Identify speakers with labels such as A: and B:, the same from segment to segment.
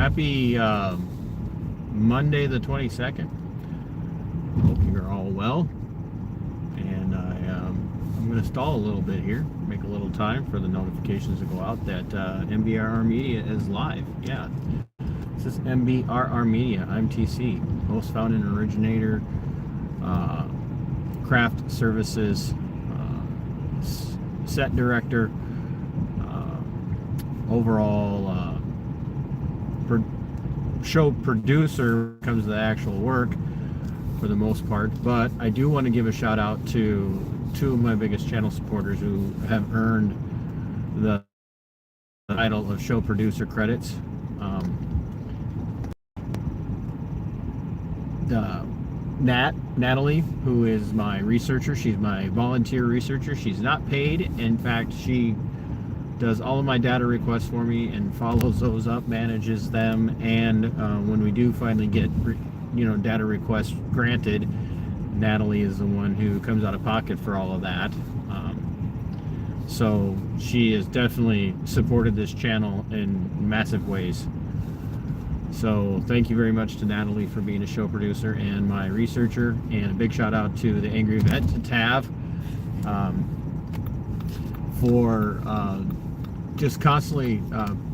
A: Happy Monday the 22nd. Hope you're all well. And I'm going to stall a little bit here, make a little time for the notifications to go out that MBRR Media is live. Yeah, this is MBRR Media. I'm TC, host, founder, and originator, craft services, set director, overall show producer comes to the actual work for the most part. But I do want to give a shout out to two of my biggest channel supporters who have earned the title of show producer credits. Natalie, who is my researcher, she's my volunteer researcher. She's not paid. In fact, she does all of my data requests for me and follows those up, manages them, and when we do finally get data requests granted, Natalie is the one who comes out of pocket for all of that. So she has definitely supported this channel in massive ways. So thank you very much to Natalie for being a show producer and my researcher, and a big shout out to the Angry Vet, to Tav, for just constantly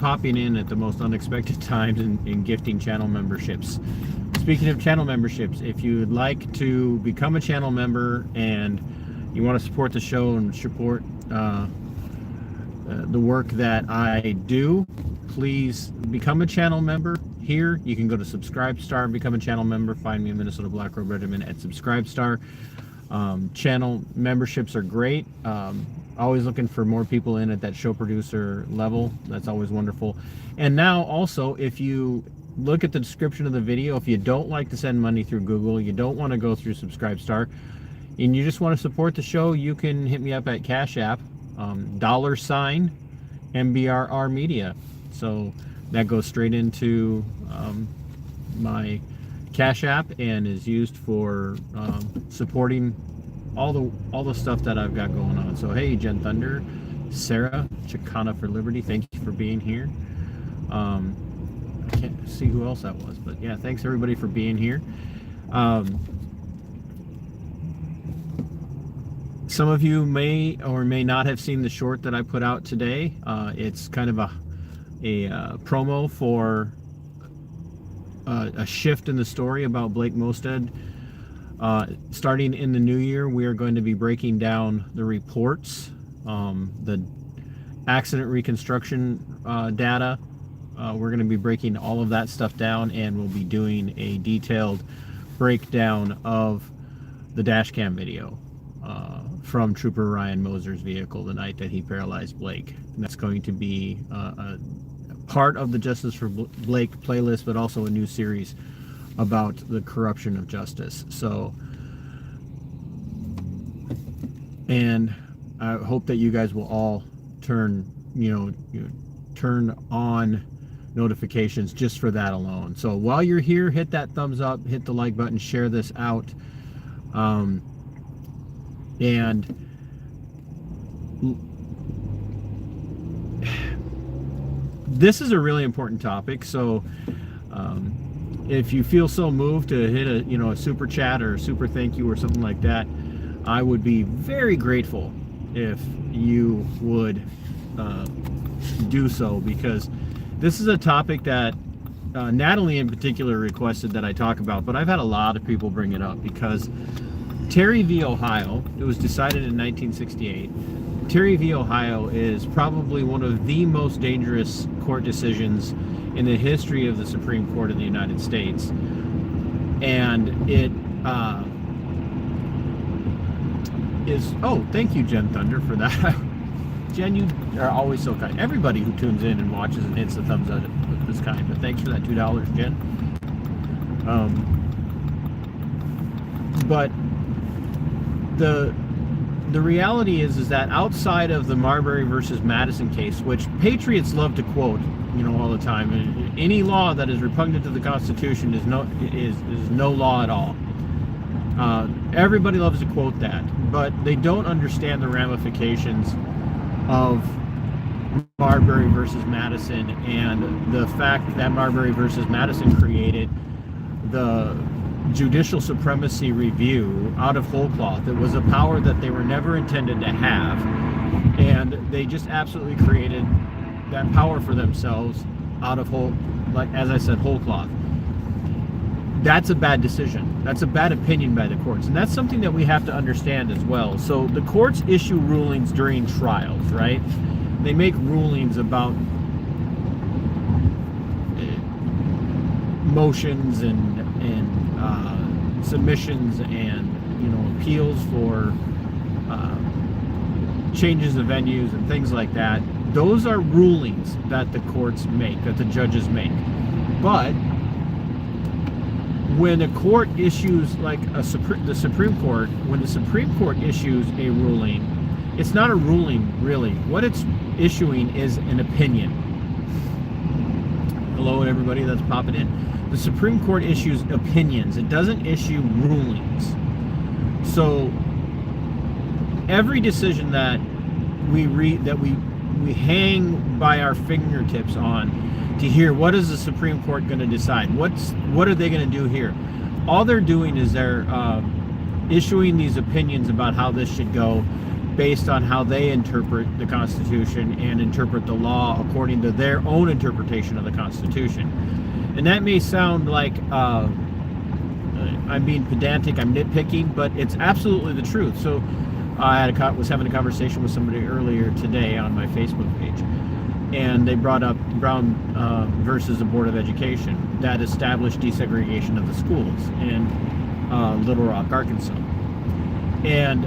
A: popping in at the most unexpected times and gifting channel memberships. Speaking of channel memberships, if you would like to become a channel member and you want to support the show and support the work that I do, please become a channel member. Here you can go to Subscribestar and become a channel member. Find me in Minnesota Black Robe Regiment at Subscribestar. Channel memberships are great. Always looking for more people in at that show producer level. That's always wonderful. And now also, if you look at the description of the video, if you don't like to send money through Google, you don't want to go through Subscribestar, and you just want to support the show, you can hit me up at CashApp, $MBRR Media. So that goes straight into my Cash App and is used for supporting all the stuff that I've got going on. So hey, Jen Thunder, Sarah, Chicana for Liberty, thank you for being here. I can't see who else that was, but yeah, thanks everybody for being here. Some of you may or may not have seen the short that I put out today. It's kind of a promo for a shift in the story about Blake Mosted. Starting in the new year, we are going to be breaking down the reports, the accident reconstruction data. We're going to be breaking all of that stuff down, and we'll be doing a detailed breakdown of the dash cam video from Trooper Ryan Moser's vehicle the night that he paralyzed Blake. And that's going to be a part of the Justice for Blake playlist, but also a new series about the corruption of justice. So, and I hope that you guys will all turn on notifications just for that alone. So while you're here, hit that thumbs up, hit the like button, share this out. And this is a really important topic. So if you feel so moved to hit a super chat or a super thank you or something like that, I would be very grateful if you would do so, because this is a topic that Natalie in particular requested that I talk about, but I've had a lot of people bring it up because Terry v. Ohio, it was decided in 1968. Terry v. Ohio is probably one of the most dangerous court decisions in the history of the Supreme Court of the United States. And it is, oh, thank you, Jen Thunder, for that. Jen, you are always so kind. Everybody who tunes in and watches and hits the thumbs up is kind, but thanks for that $2, Jen. But the reality is that outside of the Marbury versus Madison case, which patriots love to quote, all the time, any law that is repugnant to the Constitution is no law at all. Everybody loves to quote that, but they don't understand the ramifications of Marbury versus Madison, and the fact that Marbury versus Madison created the judicial supremacy review out of whole cloth. It was a power that they were never intended to have, and they just absolutely created that power for themselves out of whole, like as I said, whole cloth. That's a bad decision. That's a bad opinion by the courts, and that's something that we have to understand as well. So the courts issue rulings during trials, right? They make rulings about motions and submissions and appeals for changes of venues and things like that. Those are rulings that the courts make, that the judges make. But when a court issues, like the Supreme Court, when the Supreme Court issues a ruling, it's not a ruling really. What it's issuing is an opinion. Hello, everybody that's popping in. The Supreme Court issues opinions. It doesn't issue rulings. So every decision that we read, that we hang by our fingertips on to hear, what is the Supreme Court going to decide? What are they going to do here? All they're doing is they're issuing these opinions about how this should go, based on how they interpret the Constitution and interpret the law according to their own interpretation of the Constitution. And that may sound like I'm being pedantic, I'm nitpicking, but it's absolutely the truth. So I was having a conversation with somebody earlier today on my Facebook page, and they brought up Brown versus the Board of Education that established desegregation of the schools in Little Rock, Arkansas. And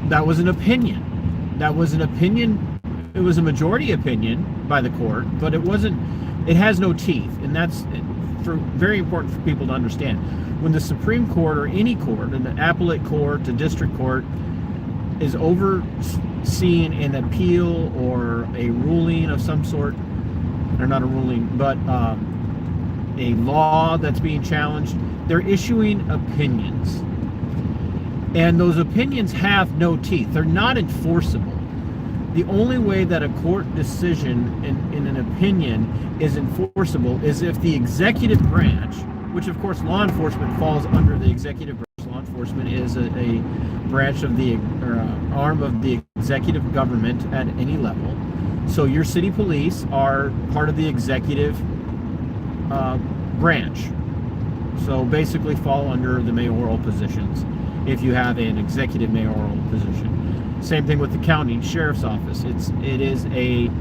A: that was an opinion. That was an opinion. It was a majority opinion by the court, but it has no teeth, and that's very important for people to understand. When the Supreme Court or any court, an appellate court, a district court, is overseeing an appeal or a ruling of some sort, or not a ruling, but a law that's being challenged, they're issuing opinions. And those opinions have no teeth. They're not enforceable. The only way that a court decision in an opinion is enforceable is if the executive branch, which of course law enforcement falls under the executive branch. Law enforcement is a branch of the arm of the executive government at any level. So your city police are part of the executive branch. So basically fall under the mayoral positions if you have an executive mayoral position. Same thing with the county sheriff's office. It is a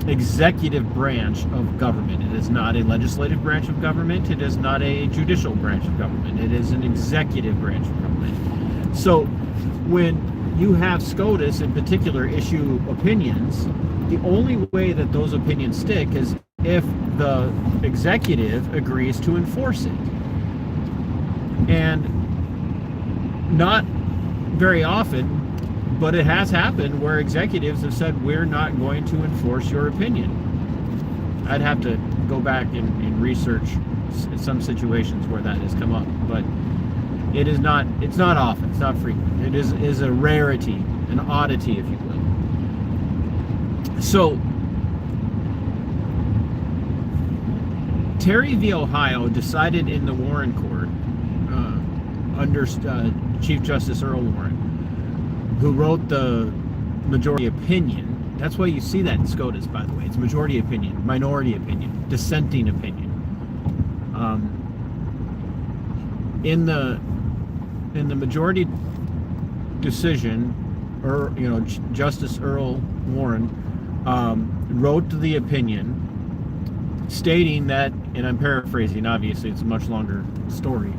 A: executive branch of government. It is not a legislative branch of government. It is not a judicial branch of government. It is an executive branch of government. So when you have SCOTUS in particular issue opinions, the only way that those opinions stick is if the executive agrees to enforce it. And not very often, but it has happened where executives have said, we're not going to enforce your opinion. I'd have to go back and research some situations where that has come up, but it's not often, it's not frequent. It is a rarity, an oddity, if you will. So Terry v. Ohio decided in the Warren Court under Chief Justice Earl Warren, who wrote the majority opinion. That's why you see that in SCOTUS, by the way. It's majority opinion, minority opinion, dissenting opinion. In the majority decision, Justice Earl Warren wrote the opinion stating that, and I'm paraphrasing, obviously it's a much longer story,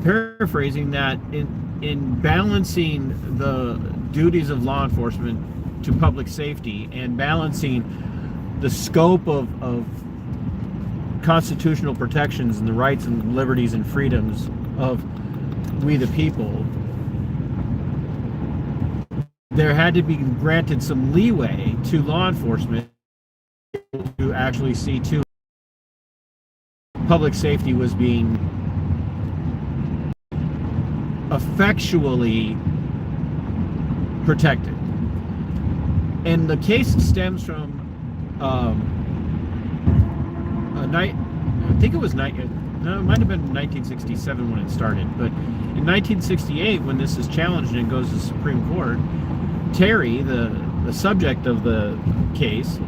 A: paraphrasing that in balancing the duties of law enforcement to public safety and balancing the scope of constitutional protections and the rights and liberties and freedoms of we the people, there had to be granted some leeway to law enforcement to actually see to public safety was being effectually protected. And the case stems from I think it was no, it might have been 1967 when it started, but in 1968, when this is challenged and it goes to the Supreme Court, Terry, the subject of the case,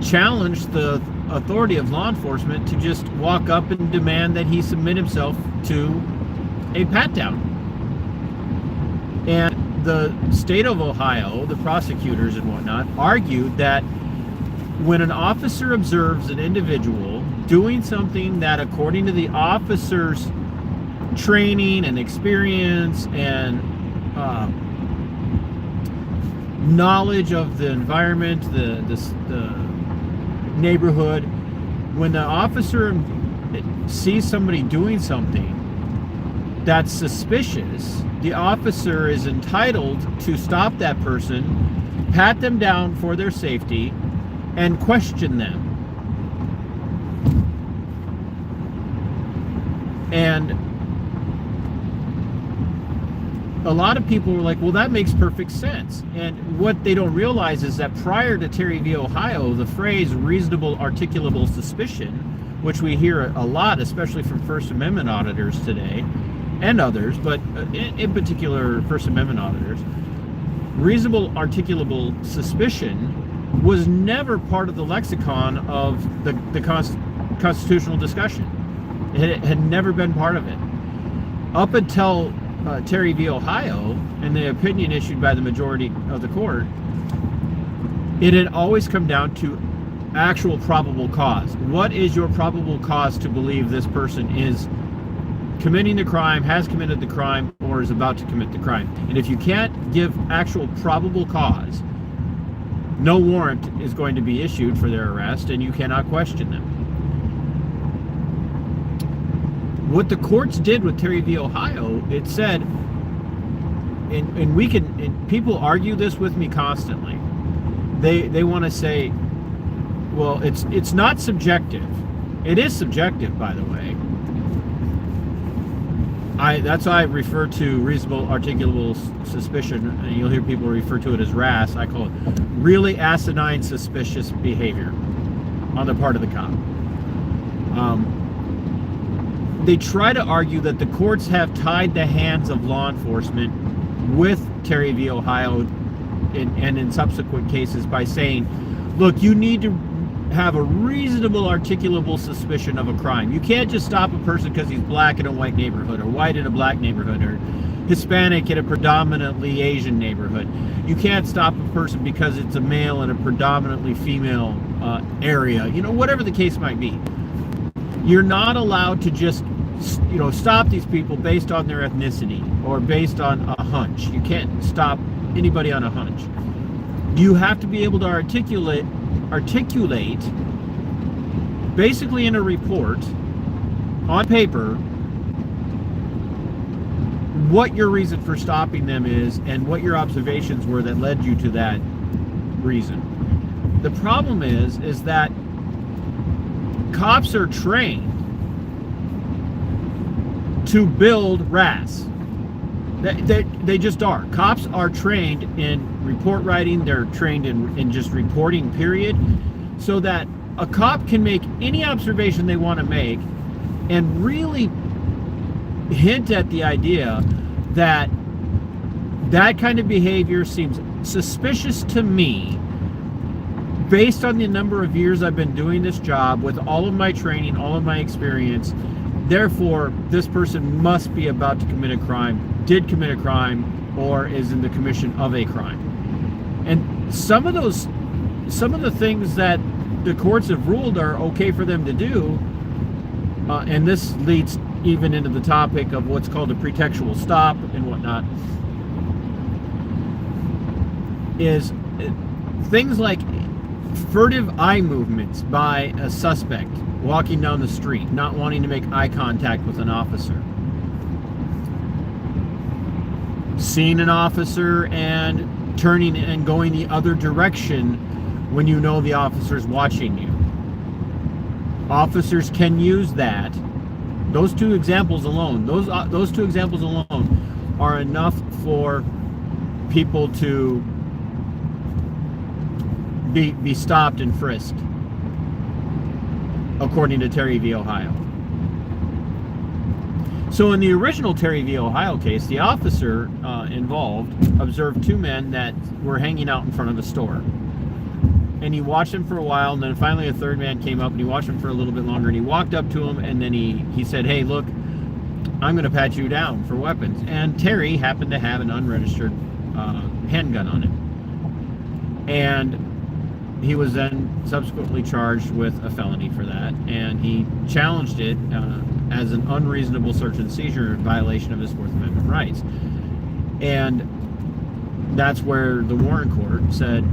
A: challenged the authority of law enforcement to just walk up and demand that he submit himself to a pat-down. And the state of Ohio, the prosecutors and whatnot, argued that when an officer observes an individual doing something that, according to the officer's training and experience and knowledge of the environment, the neighborhood, when the officer sees somebody doing something that's suspicious, the officer is entitled to stop that person, pat them down for their safety, and question them. And a lot of people were like, well, that makes perfect sense. And what they don't realize is that prior to Terry v. Ohio, the phrase reasonable articulable suspicion, which we hear a lot, especially from First Amendment auditors today, and others, but in particular First Amendment auditors, reasonable articulable suspicion was never part of the lexicon of the constitutional discussion. It had never been part of it. Up until Terry v. Ohio and the opinion issued by the majority of the court, it had always come down to actual probable cause. What is your probable cause to believe this person is committing the crime, has committed the crime, or is about to commit the crime? And if you can't give actual probable cause, no warrant is going to be issued for their arrest, and you cannot question them. What the courts did with Terry v. Ohio, it said, and people argue this with me constantly. They want to say, well, it's not subjective. It is subjective, by the way. That's why I refer to reasonable articulable suspicion, and you'll hear people refer to it as RAS. I call it really asinine suspicious behavior on the part of the cop. They try to argue that the courts have tied the hands of law enforcement with Terry v. Ohio and in subsequent cases by saying, look, you need to have a reasonable articulable suspicion of a crime. You can't just stop a person because he's black in a white neighborhood, or white in a black neighborhood, or Hispanic in a predominantly Asian neighborhood. You can't stop a person because it's a male in a predominantly female area. You know, whatever the case might be. You're not allowed to just, stop these people based on their ethnicity or based on a hunch. You can't stop anybody on a hunch. You have to be able to articulate basically in a report on paper what your reason for stopping them is and what your observations were that led you to that reason. The problem is that cops are trained to build RAS. They just are. Cops are trained in report writing. They're trained in just reporting, period, so that a cop can make any observation they want to make and really hint at the idea that that kind of behavior seems suspicious to me based on the number of years I've been doing this job with all of my training, all of my experience. Therefore, this person must be about to commit a crime, did commit a crime, or is in the commission of a crime. And some of the things that the courts have ruled are okay for them to do, and this leads even into the topic of what's called a pretextual stop and whatnot, is things like furtive eye movements by a suspect walking down the street, not wanting to make eye contact with an officer. Seeing an officer and turning and going the other direction when you know the officer's watching you. Officers can use that. Those two examples alone are enough for people to be stopped and frisked, according to Terry v. Ohio. So in the original Terry v. Ohio case, the officer involved observed two men that were hanging out in front of a store. And he watched them for a while, and then finally a third man came up, and he watched them for a little bit longer, and he walked up to him, and then he said, "Hey, look, I'm going to pat you down for weapons." And Terry happened to have an unregistered handgun on him. And he was then subsequently charged with a felony for that, and he challenged it as an unreasonable search and seizure in violation of his Fourth Amendment rights. And that's where the Warren Court said,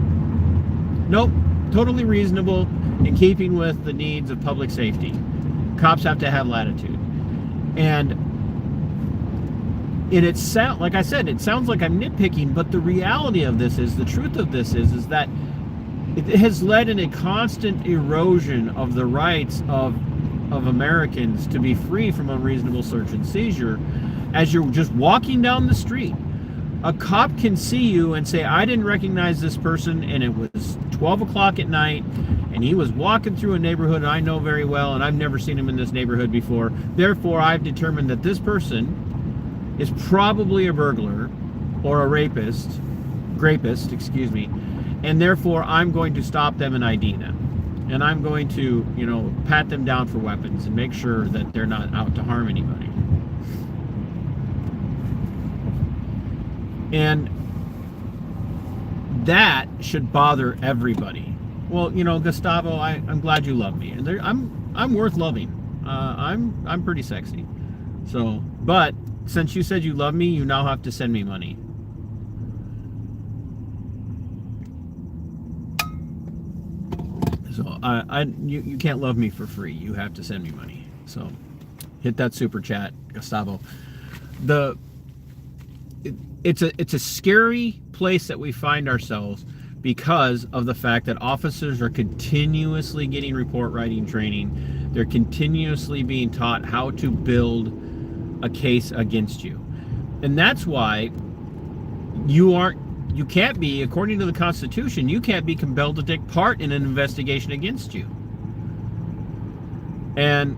A: nope, totally reasonable, in keeping with the needs of public safety. Cops have to have latitude. And like I said, it sounds like I'm nitpicking, but the reality of this is, the truth of this is that it has led in a constant erosion of the rights of Americans to be free from unreasonable search and seizure. As you're just walking down the street, a cop can see you and say, "I didn't recognize this person, and it was 12 o'clock at night, and he was walking through a neighborhood I know very well, and I've never seen him in this neighborhood before. Therefore, I've determined that this person is probably a burglar or a grapist, and therefore I'm going to stop them and ID them. And I'm going to, pat them down for weapons and make sure that they're not out to harm anybody." And that should bother everybody. Well, Gustavo, I'm glad you love me, and I'm worth loving. I'm pretty sexy. So, but since you said you love me, you now have to send me money. So you can't love me for free. You have to send me money. So hit that super chat, Gustavo. It's a scary place that we find ourselves because of the fact that officers are continuously getting report writing training. They're continuously being taught how to build a case against you. And that's why you can't be, according to the Constitution, you can't be compelled to take part in an investigation against you. And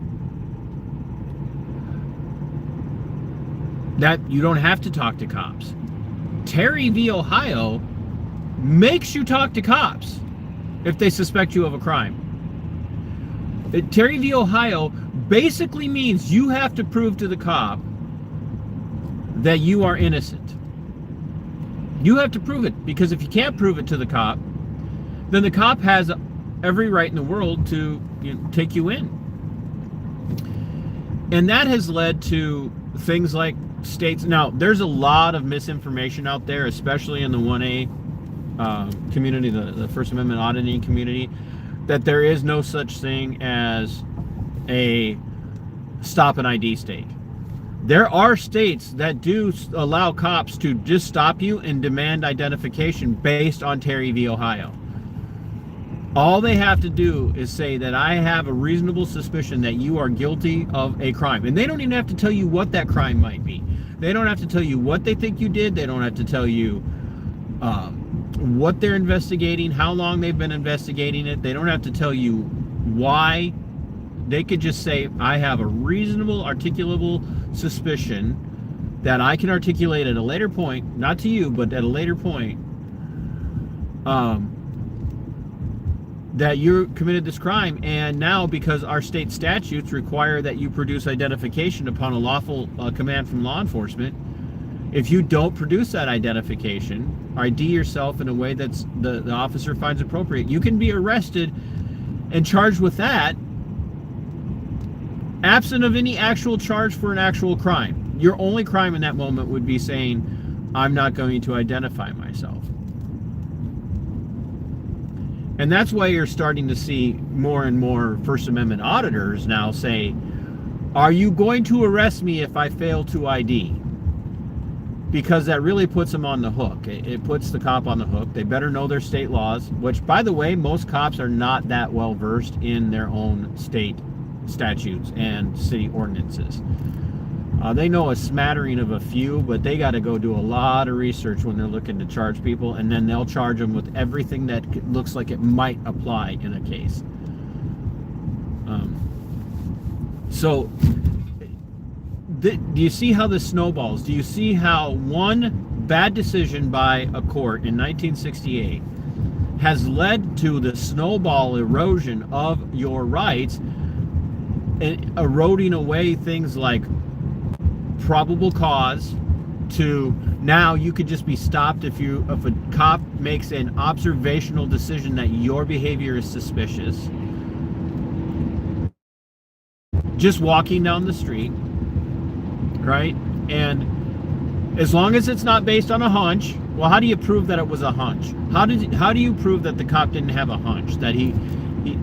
A: that you don't have to talk to cops. Terry v. Ohio makes you talk to cops if they suspect you of a crime. Terry v. Ohio basically means you have to prove to the cop that you are innocent. You have to prove it, because if you can't prove it to the cop, then the cop has every right in the world to take you in. And that has led to things like states. Now, there's a lot of misinformation out there, especially in the 1A community, the First Amendment auditing community, that there is no such thing as a stop and ID state. There are states that do allow cops to just stop you and demand identification based on Terry v. Ohio. All they have to do is say that I have a reasonable suspicion that you are guilty of a crime. And they don't even have to tell you what that crime might be. They don't have to tell you what they think you did. They don't have to tell you what they're investigating, how long they've been investigating it. They don't have to tell you why. They could just say, I have a reasonable, articulable suspicion that I can articulate at a later point, not to you, but at a later point, that you committed this crime. And now, because our state statutes require that you produce identification upon a lawful command from law enforcement, if you don't produce that identification, ID yourself in a way that's the officer finds appropriate, you can be arrested and charged with that, absent of any actual charge for an actual crime. Your only crime in that moment would be saying, I'm not going to identify myself. And that's why you're starting to see more and more First Amendment auditors now say, are you going to arrest me if I fail to ID? Because that really puts them on the hook. It puts the cop on the hook. They better know their state laws, which, by the way, most cops are not that well versed in their own state statutes and city ordinances. They know a smattering of a few, but they got to go do a lot of research when they're looking to charge people, and then they'll charge them with everything that looks like it might apply in a case. So, do you see how this snowballs? Do you see how one bad decision by a court in 1968 has led to the snowball erosion of your rights, and eroding away things like probable cause, to now you could just be stopped if a cop makes an observational decision that your behavior is suspicious, just walking down the street, right? And as long as it's not based on a hunch, well, how do you prove that it was a hunch? How do you prove that the cop didn't have a hunch, that he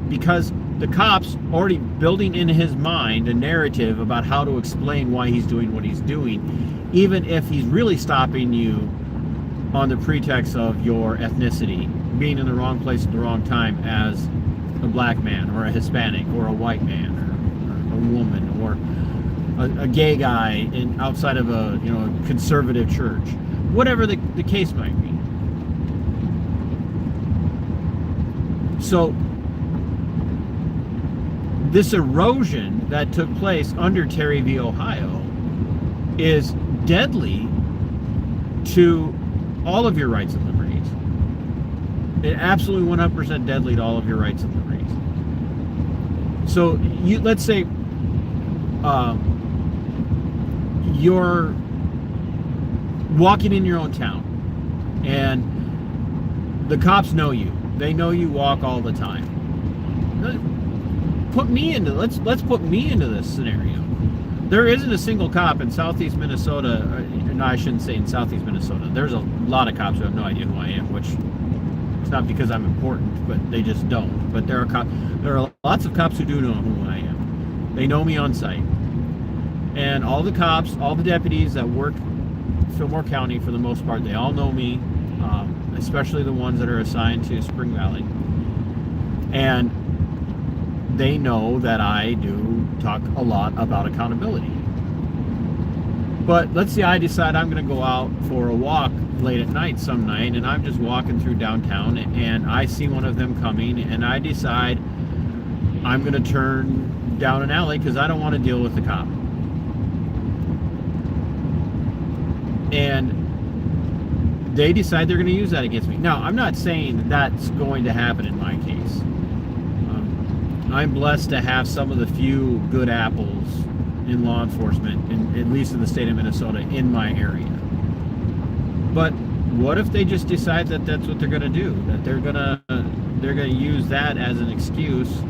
A: because the cop's already building in his mind a narrative about how to explain why he's doing what he's doing, even if he's really stopping you on the pretext of your ethnicity, being in the wrong place at the wrong time as a black man or a Hispanic or a white man or a woman or a gay guy outside of a conservative church, whatever the case might be. So this erosion that took place under Terry v. Ohio is deadly to all of your rights and liberties. It absolutely 100% deadly to all of your rights and liberties. So let's say you're walking in your own town and the cops know you. They know you walk all the time. Let's put me into this scenario. There isn't a single cop in Southeast Minnesota. No, I shouldn't say in Southeast Minnesota. There's a lot of cops who have no idea who I am, which it's not because I'm important, but they just don't. But there are lots of cops who do know who I am. They know me on site. And all the cops, all the deputies that work Fillmore County, for the most part, they all know me, especially the ones that are assigned to Spring Valley. And they know that I do talk a lot about accountability. But let's say I decide I'm going to go out for a walk late at night some night, and I'm just walking through downtown, and I see one of them coming, and I decide I'm going to turn down an alley because I don't want to deal with the cop. And they decide they're going to use that against me. Now, I'm not saying that's going to happen in my case. I'm blessed to have some of the few good apples in law enforcement, at least in the state of Minnesota, in my area. But what if they just decide that that's what they're going to do? That they're going to use that as an excuse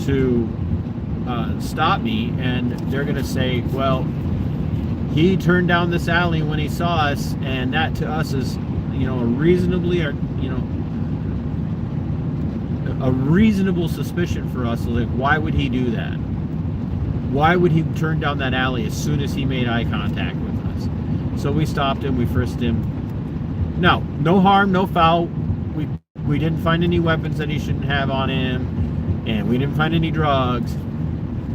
A: to stop me, and they're going to say, well, he turned down this alley when he saw us, and that to us is, a reasonable suspicion for us. Like, why would he do that? Why would he turn down that alley as soon as he made eye contact with us? So we stopped him, we frisked him. Now, no harm, no foul. We didn't find any weapons that he shouldn't have on him, and we didn't find any drugs.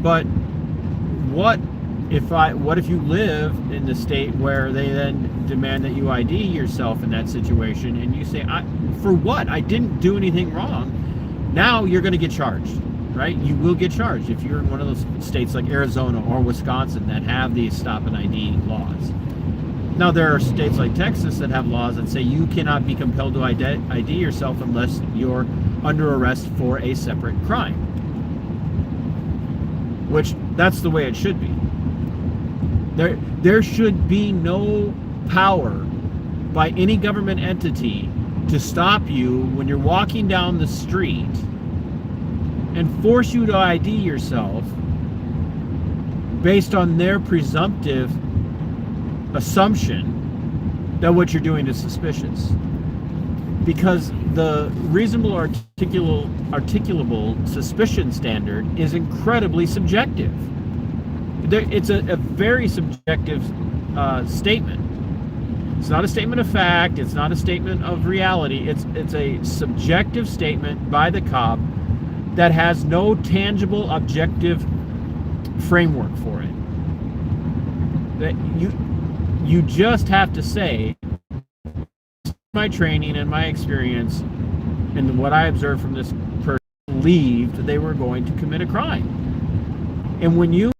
A: But what if you live in the state where they then demand that you ID yourself in that situation, and you say, for what? I didn't do anything wrong. Now you're going to get charged, right? You will get charged if you're in one of those states like Arizona or Wisconsin that have these stop and ID laws. Now, there are states like Texas that have laws that say you cannot be compelled to ID yourself unless you're under arrest for a separate crime, which that's the way it should be. There should be no power by any government entity to stop you when you're walking down the street and force you to ID yourself based on their presumptive assumption that what you're doing is suspicious. Because the reasonable articulable suspicion standard is incredibly subjective. It's a very subjective statement. It's not a statement of fact. It's not a statement of reality. It's a subjective statement by the cop that has no tangible, objective framework for it. that you just have to say, my training and my experience and what I observed from this person believed they were going to commit a crime. And when you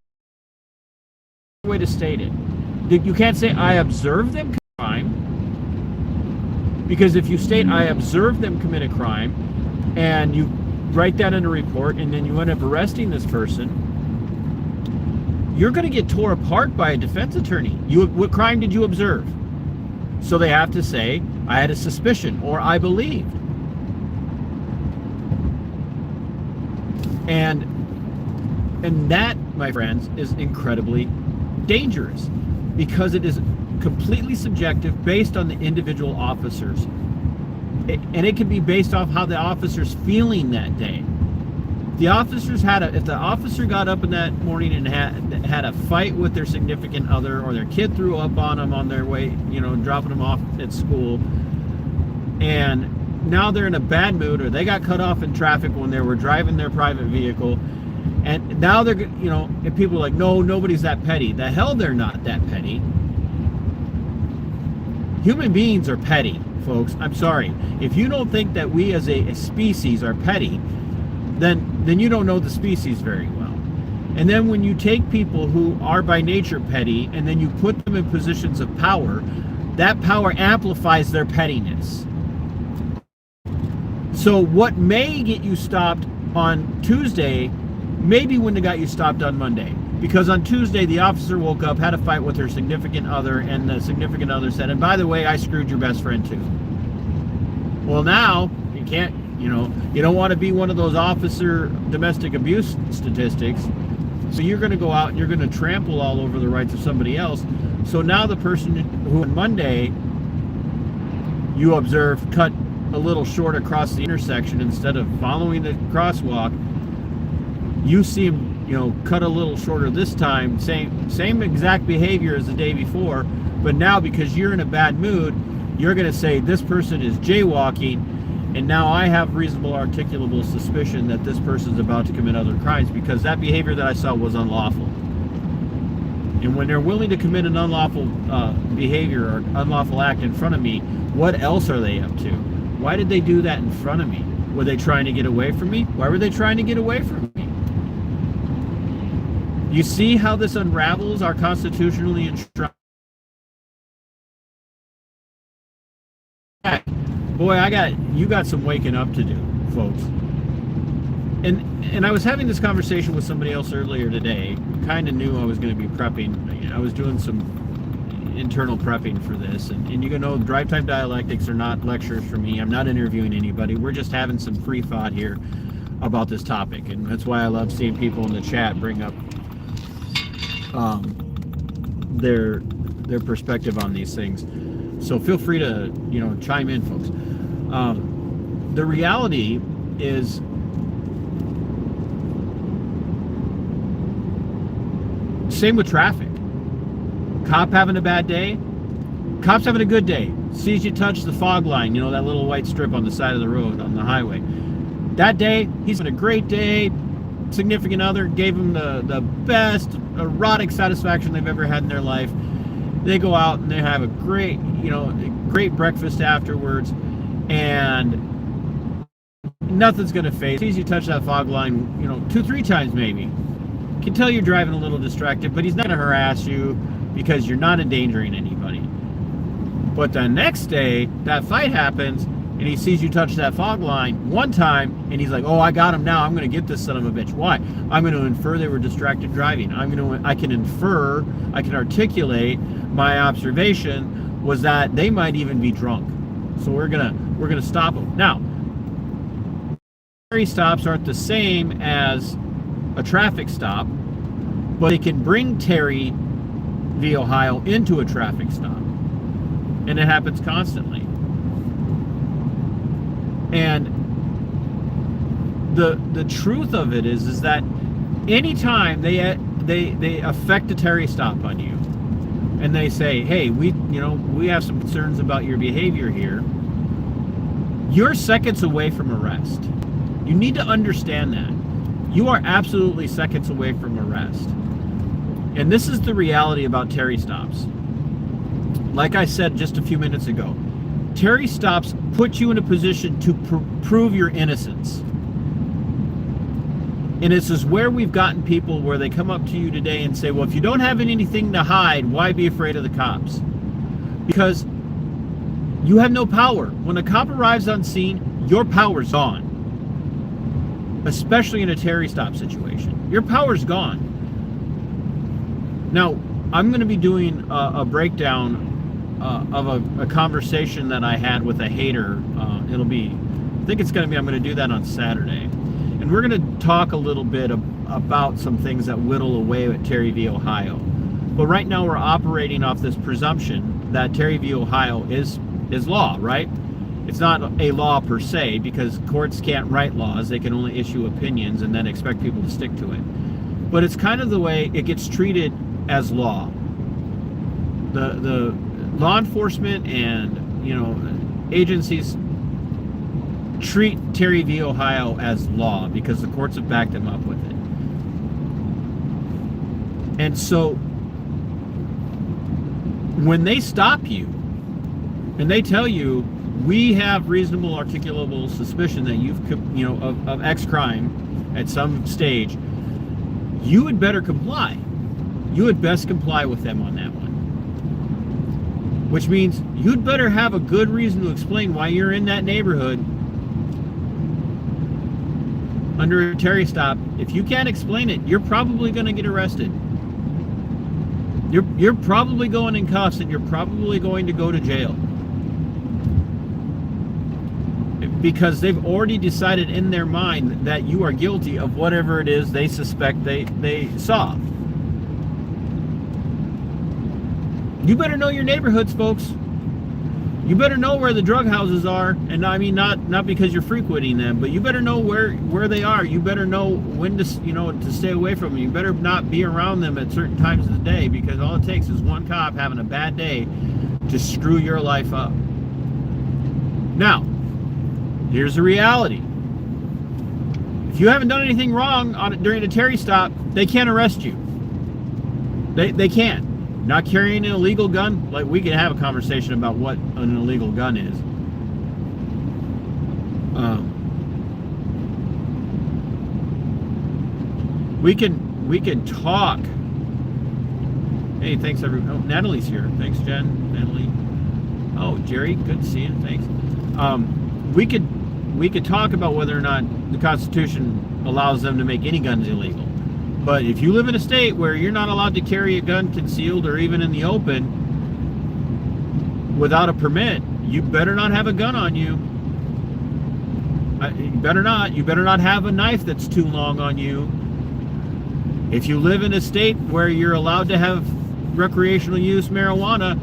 A: way to state it, you can't say I observed them commit a crime, because if you state I observed them commit a crime and you write that in a report and then you end up arresting this person, you're going to get tore apart by a defense attorney. What crime did you observe? So they have to say, I had a suspicion or I believed. And that, my friends, is incredibly dangerous, because it is completely subjective, based on the individual officers. And it can be based off how the officer's feeling that day. The officers if the officer got up in that morning and had a fight with their significant other, or their kid threw up on them on their way, dropping them off at school, and now they're in a bad mood, or they got cut off in traffic when they were driving their private vehicle, and now they're, and people are like, no, nobody's that petty. The hell they're not that petty. Human beings are petty, folks. I'm sorry. If you don't think that we as a species are petty, then you don't know the species very well. And then when you take people who are by nature petty and then you put them in positions of power, that power amplifies their pettiness. So what may get you stopped on Tuesday maybe wouldn't have got you stopped on Monday. Because on Tuesday, the officer woke up, had a fight with her significant other, and the significant other said, and by the way, I screwed your best friend too. Well, now, you can't, you don't want to be one of those officer domestic abuse statistics. So you're going to go out and you're going to trample all over the rights of somebody else. So now the person who on Monday you observe cut a little short across the intersection instead of following the crosswalk, you see him, cut a little shorter this time, same exact behavior as the day before, but now because you're in a bad mood, you're going to say this person is jaywalking, and now I have reasonable articulable suspicion that this person's about to commit other crimes because that behavior that I saw was unlawful. And when they're willing to commit an unlawful behavior or unlawful act in front of me, what else are they up to? Why did they do that in front of me? Were they trying to get away from me? Why were they trying to get away from me? You see how this unravels our constitutionally enshrined. Boy, you got some waking up to do, folks. And I was having this conversation with somebody else earlier today. Kind of knew I was going to be prepping. I was doing some internal prepping for this. And you know, drive time dialectics are not lectures for me. I'm not interviewing anybody. We're just having some free thought here about this topic. And that's why I love seeing people in the chat bring up their perspective on these things. So feel free to, chime in, folks. The reality is same with traffic. Cop having a bad day, cop's having a good day. Sees you touch the fog line, that little white strip on the side of the road on the highway. That day, he's having a great day. Significant other gave him the best erotic satisfaction they've ever had in their life. They go out and they have a great breakfast afterwards, and nothing's gonna phase. Sees you touch that fog line, 2-3 times maybe. Can tell you're driving a little distracted, but he's not gonna harass you because you're not endangering anybody. But the next day, that fight happens, and he sees you touch that fog line one time, and he's like, oh, I got him now. I'm going to get this son of a bitch. Why? I'm going to infer they were distracted driving. I can articulate my observation was that they might even be drunk. So we're gonna stop them. Now, Terry stops aren't the same as a traffic stop, but they can bring Terry v. Ohio into a traffic stop. And it happens constantly. And the truth of it is that anytime they affect a Terry stop on you, and they say, hey, we have some concerns about your behavior here, you're seconds away from arrest. You need to understand that. You are absolutely seconds away from arrest. And this is the reality about Terry stops. Like I said just a few minutes ago, Terry stops put you in a position to prove your innocence. And this is where we've gotten people where they come up to you today and say, well, if you don't have anything to hide, why be afraid of the cops? Because you have no power. When a cop arrives on scene, your power's gone. Especially in a Terry stop situation. Your power's gone. Now, I'm going to be doing a breakdown of a conversation that I had with a hater. I think it's going to be, I'm going to do that on Saturday. And we're going to talk a little bit about some things that whittle away at Terry v. Ohio. But right now we're operating off this presumption that Terry v. Ohio is law, right? It's not a law per se, because courts can't write laws. They can only issue opinions and then expect people to stick to it. But it's kind of the way it gets treated as law. The law enforcement and agencies treat Terry v. Ohio as law because the courts have backed them up with it. And so when they stop you and they tell you, we have reasonable articulable suspicion that you've of X crime at some stage, you had better comply. You had best comply with them on that one. Which means you'd better have a good reason to explain why you're in that neighborhood under a Terry stop. If you can't explain it, you're probably going to get arrested. You're probably going in cuffs, and you're probably going to go to jail. Because they've already decided in their mind that you are guilty of whatever it is they suspect they saw. You better know your neighborhoods, folks. You better know where the drug houses are, and I mean not because you're frequenting them, but you better know where they are. You better know when to stay away from them. You better not be around them at certain times of the day, because all it takes is one cop having a bad day to screw your life up. Now, here's the reality. If you haven't done anything wrong during a Terry stop, they can't arrest you. They can't. Not carrying an illegal gun, like we can have a conversation about what an illegal gun is. We can talk. Hey, thanks everyone. Oh, Natalie's here. Thanks, Jen. Natalie. Oh, Jerry, good to see you. Thanks. We could talk about whether or not the Constitution allows them to make any guns illegal. But if you live in a state where you're not allowed to carry a gun concealed or even in the open without a permit, you better not have a gun on you. You better not. You better not have a knife that's too long on you. If you live in a state where you're allowed to have recreational use marijuana,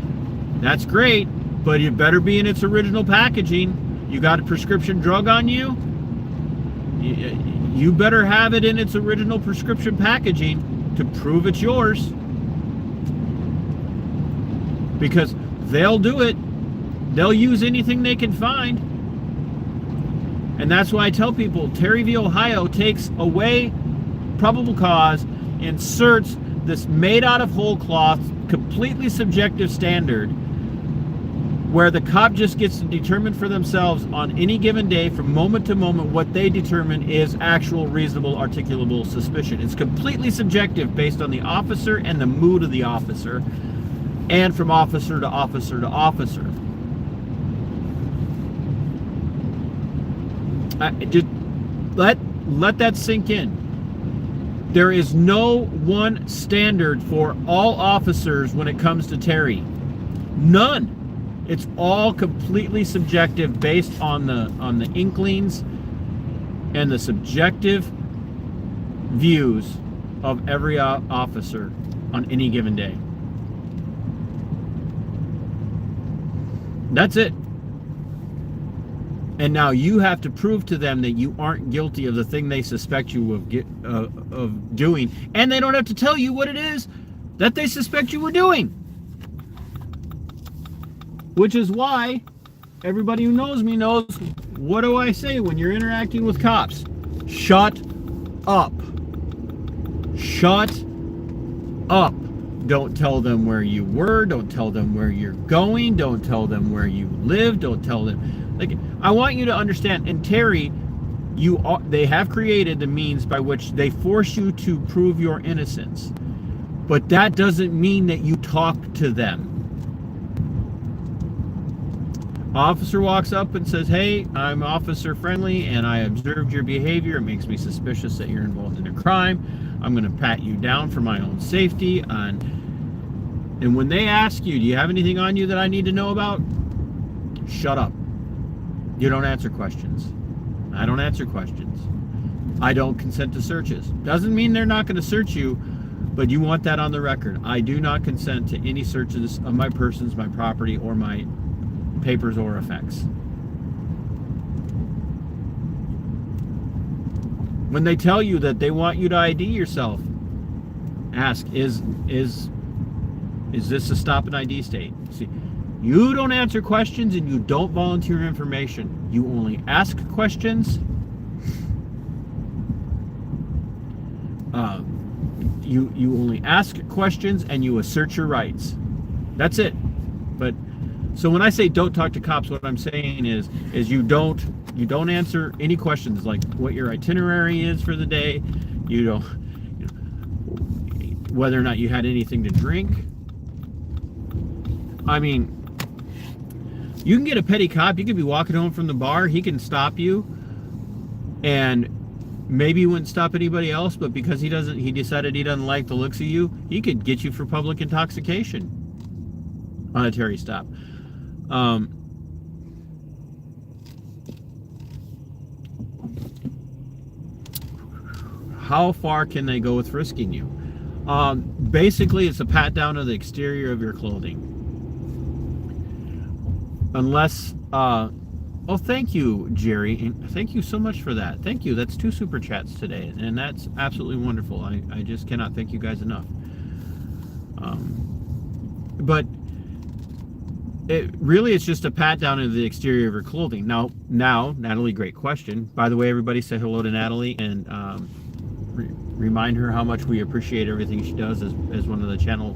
A: that's great, but it better be in its original packaging. You got a prescription drug on you? You better have it in its original prescription packaging to prove it's yours. Because they'll do it. They'll use anything they can find. And that's why I tell people, Terry v. Ohio takes away probable cause, inserts this made out of whole cloth, completely subjective standard, where the cop just gets to determine for themselves on any given day, from moment to moment, what they determine is actual reasonable articulable suspicion. It's completely subjective based on the officer and the mood of the officer, and from officer to officer to officer. Just let that sink in. There is no one standard for all officers when it comes to Terry. None. It's all completely subjective based on the inklings and the subjective views of every officer on any given day. That's it. And now you have to prove to them that you aren't guilty of the thing they suspect you of doing, and they don't have to tell you what it is that they suspect you were doing. Which is why everybody who knows me knows, what do I say when you're interacting with cops? Shut up. Shut up. Don't tell them where you were. Don't tell them where you're going. Don't tell them where you live. Don't tell them. Like, I want you to understand. And Terry, they have created the means by which they force you to prove your innocence. But that doesn't mean that you talk to them. Officer walks up and says, "Hey, I'm officer friendly and I observed your behavior. It makes me suspicious that you're involved in a crime. I'm going to pat you down for my own safety." And when they ask you, "Do you have anything on you that I need to know about?" Shut up. You don't answer questions. I don't answer questions. I don't consent to searches. Doesn't mean they're not going to search you, but you want that on the record. I do not consent to any searches of my persons, my property, or my papers or effects. When they tell you that they want you to ID yourself, ask, is this a stop and ID state? See, you don't answer questions and you don't volunteer information. You only ask questions. You only ask questions and you assert your rights. That's it. But so when I say don't talk to cops, what I'm saying is you don't answer any questions like what your itinerary is for the day. You don't, whether or not you had anything to drink. I mean, you can get a petty cop. You could be walking home from the bar. He can stop you, and maybe he wouldn't stop anybody else, but because he decided he doesn't like the looks of you, he could get you for public intoxication on a Terry stop. How far can they go with frisking you? Basically, it's a pat down of the exterior of your clothing. Unless, oh, thank you, Jerry. Thank you so much for that. Thank you. That's 2 super chats today, and that's absolutely wonderful. I just cannot thank you guys enough. But it really is just a pat down of the exterior of your clothing. Now, Natalie, great question. By the way, everybody say hello to Natalie and remind her how much we appreciate everything she does as one of the channel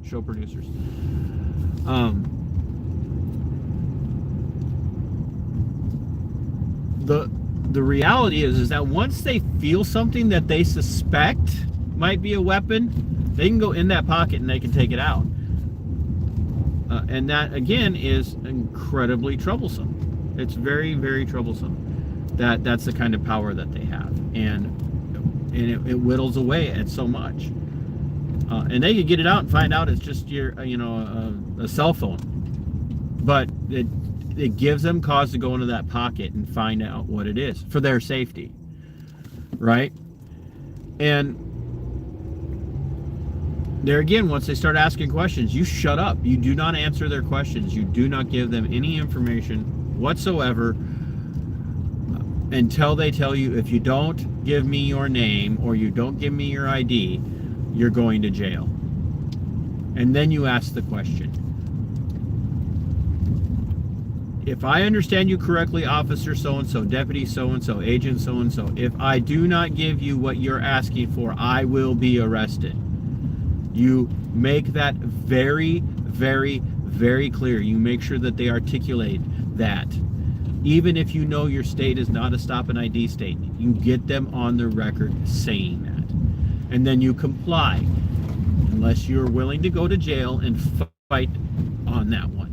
A: show producers. The reality is that once they feel something that they suspect might be a weapon, they can go in that pocket and they can take it out. And that, again, is incredibly troublesome. It's very, very troublesome. That's the kind of power that they have. And it whittles away at so much. And they could get it out and find out it's just your, a cell phone. But it gives them cause to go into that pocket and find out what it is for their safety. Right? And there again, once they start asking questions, you shut up. You do not answer their questions. You do not give them any information whatsoever until they tell you, if you don't give me your name or you don't give me your ID, you're going to jail. And then you ask the question. If I understand you correctly, Officer so-and-so, Deputy so-and-so, Agent so-and-so, if I do not give you what you're asking for, I will be arrested. You make that very, very, very clear. You make sure that they articulate that. Even if you know your state is not a stop and ID state, you get them on the record saying that. And then you comply, unless you're willing to go to jail and fight on that one.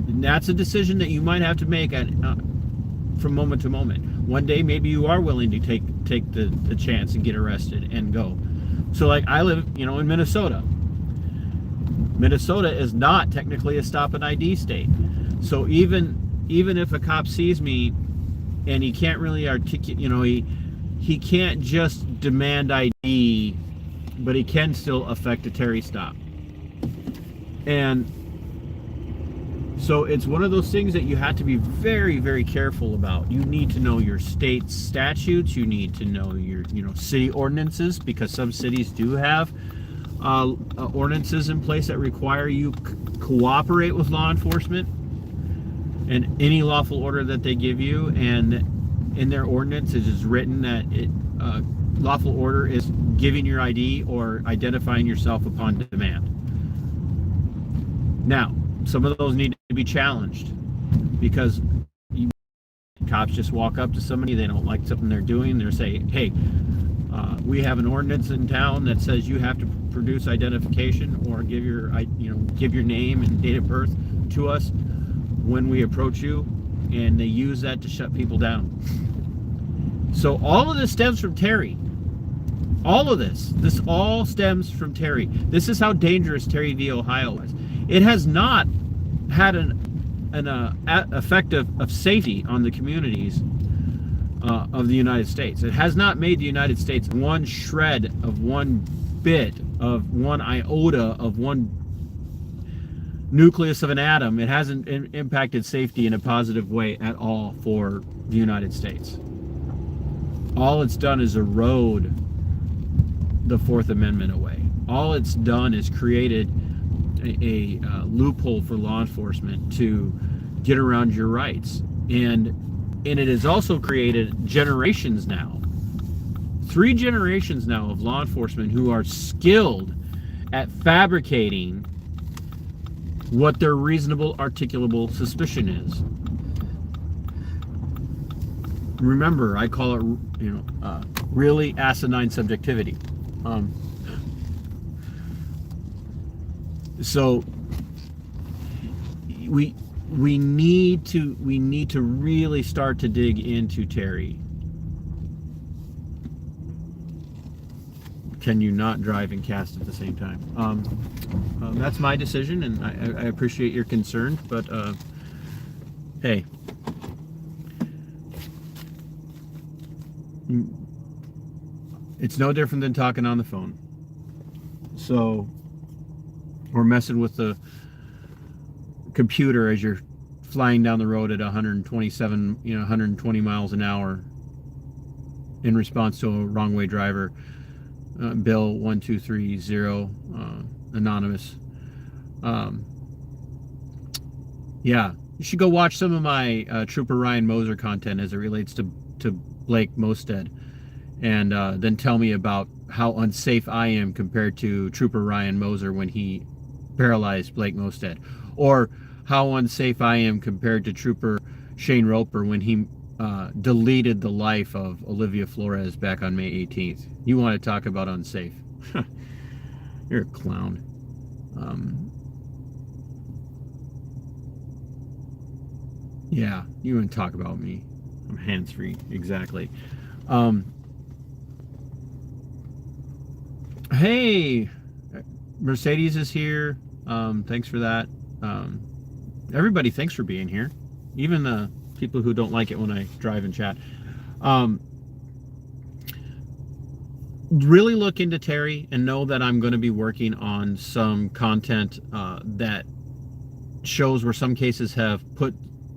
A: And that's a decision that you might have to make from moment to moment. One day, maybe you are willing to take the chance and get arrested and go. So, like, I live, in Minnesota. Minnesota is not technically a stop and ID state. So even if a cop sees me and he can't really articulate, he can't just demand ID, but he can still affect a Terry stop. And so it's one of those things that you have to be very, very careful about. You need to know your state statutes. You need to know your, city ordinances, because some cities do have ordinances in place that require you cooperate with law enforcement and any lawful order that they give you. And in their ordinance, it is written that lawful order is giving your ID or identifying yourself upon demand. Now, some of those need to be challenged because cops just walk up to somebody, they don't like something they're doing, they're saying, hey, we have an ordinance in town that says you have to produce identification or give your name and date of birth to us when we approach you, and they use that to shut people down. So all of this stems from Terry. All of this all stems from Terry. This is how dangerous Terry v. Ohio was. It has not had an effect of safety on the communities of the United States. It has not made the United States one shred of one bit of one iota of one nucleus of an atom. It hasn't impacted safety in a positive way at all for the United States. All it's done is erode the Fourth Amendment away. All it's done is created a loophole for law enforcement to get around your rights. And it has also created generations now, 3 generations now of law enforcement who are skilled at fabricating what their reasonable articulable suspicion is. Remember, I call it, really asinine subjectivity. So we need to really start to dig into Terry. Can you not drive and cast at the same time? That's my decision, and I appreciate your concern, but hey, it's no different than talking on the phone. So, or messing with the computer as you're flying down the road at 120 miles an hour in response to a wrong way driver. Bill 1230, anonymous. Yeah, you should go watch some of my Trooper Ryan Moser content as it relates to Blake Mosted, and then tell me about how unsafe I am compared to Trooper Ryan Moser when he paralyzed Blake Mosted, or how unsafe I am compared to Trooper Shane Roper when he deleted the life of Olivia Flores back on May 18th. You want to talk about unsafe? You're a clown. Yeah, you want to talk about me. I'm hands-free, exactly. Hey, Mercedes is here. Thanks for that. Everybody, thanks for being here. Even the people who don't like it when I drive and chat. Really look into Terry and know that I'm going to be working on some content that shows where some cases have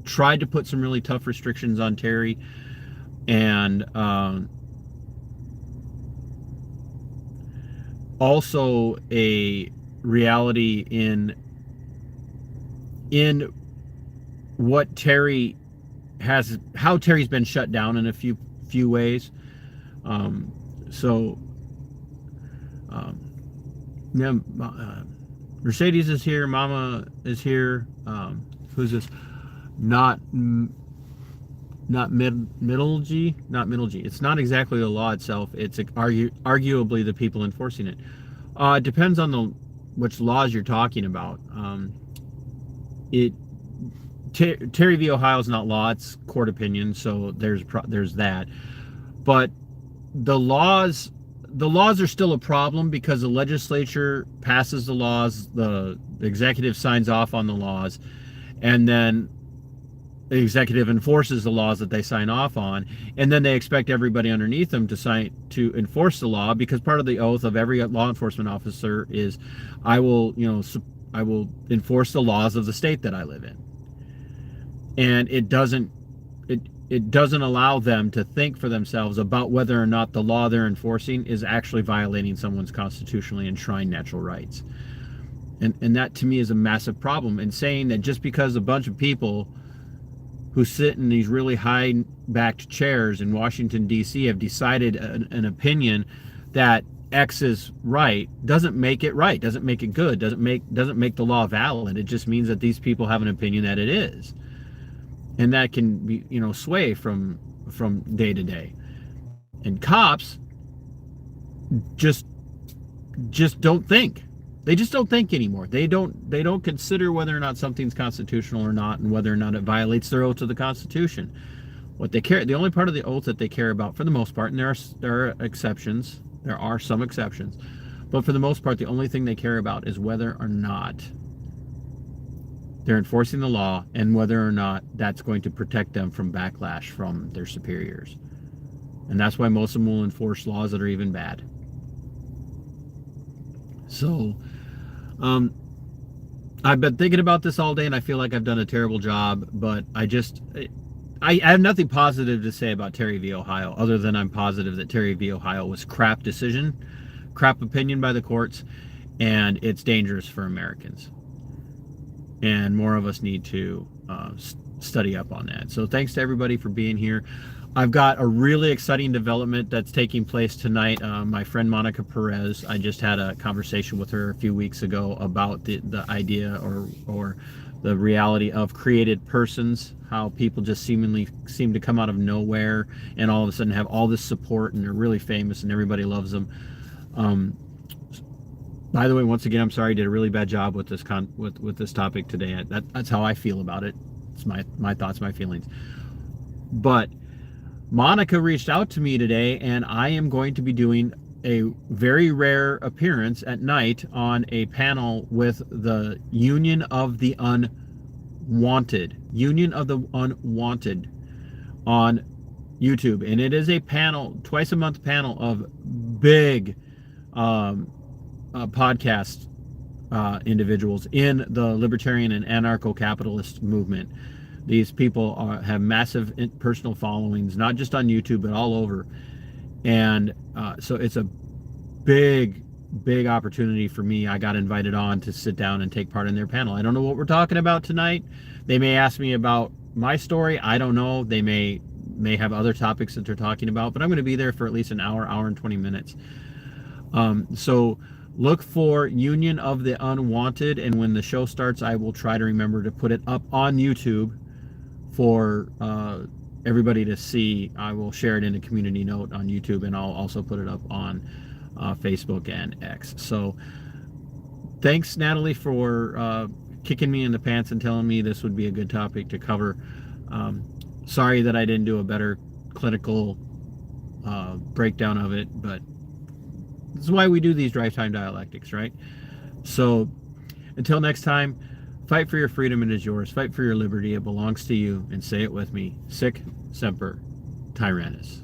A: tried to put some really tough restrictions on Terry, and also a reality in what Terry has, how Terry's been shut down in a few ways. Yeah, Mercedes is here. Mama is here. Who's this? Not middle G. It's not exactly the law itself. It's arguably the people enforcing it. It depends on which laws you're talking about. Terry v. Ohio is not law; it's court opinion. So there's that. But the laws are still a problem because the legislature passes the laws, the executive signs off on the laws, and then the executive enforces the laws that they sign off on, and then they expect everybody underneath them to enforce the law, because part of the oath of every law enforcement officer is, I will enforce the laws of the state that I live in. And it doesn't allow them to think for themselves about whether or not the law they're enforcing is actually violating someone's constitutionally enshrined natural rights. And that to me is a massive problem. And saying that just because a bunch of people who sit in these really high-backed chairs in Washington, D.C. have decided an opinion that X is right doesn't make it right, doesn't make it good, doesn't make the law valid. It just means that these people have an opinion that it is, and that can be, sway from day to day. And cops just don't think. They just don't think anymore. They don't consider whether or not something's constitutional or not, and whether or not it violates their oath to the Constitution. What they care, the only part of the oath that they care about, for the most part, and there are exceptions. There are some exceptions, but for the most part, the only thing they care about is whether or not they're enforcing the law, and whether or not that's going to protect them from backlash from their superiors. And that's why most of them will enforce laws that are even bad. So, I've been thinking about this all day, and I feel like I've done a terrible job, but I have nothing positive to say about Terry v. Ohio, other than I'm positive that Terry v. Ohio was crap decision, crap opinion by the courts, and it's dangerous for Americans. And more of us need to study up on that. So thanks to everybody for being here. I've got a really exciting development that's taking place tonight. My friend Monica Perez, I just had a conversation with her a few weeks ago about the idea or the reality of created persons, how people just seem to come out of nowhere and all of a sudden have all this support, and they're really famous and everybody loves them. By the way, once again, I'm sorry I did a really bad job with this with this topic today. That's how I feel about it. It's my thoughts, my feelings. But Monica reached out to me today, and I am going to be doing a very rare appearance at night on a panel with the Union of the Unwanted on YouTube. And it is a panel, twice a month panel of big podcast individuals in the libertarian and anarcho-capitalist movement. These people have massive personal followings, not just on YouTube, but all over. And so it's a big opportunity for me. I got invited on to sit down and take part in their panel. I don't know what we're talking about tonight. They may ask me about my story. I don't know. They may have other topics that they're talking about, but I'm going to be there for at least an hour and 20 minutes. So look for Union of the Unwanted, and when the show starts, I will try to remember to put it up on YouTube for everybody to see. I will share it in a community note on YouTube, and I'll also put it up on Facebook and X. So thanks, Natalie, for kicking me in the pants and telling me this would be a good topic to cover. Sorry that I didn't do a better clinical breakdown of it, but this is why we do these drive time dialectics, right? So until next time, fight for your freedom, it is yours. Fight for your liberty, it belongs to you. And say it with me: Sic semper tyrannis.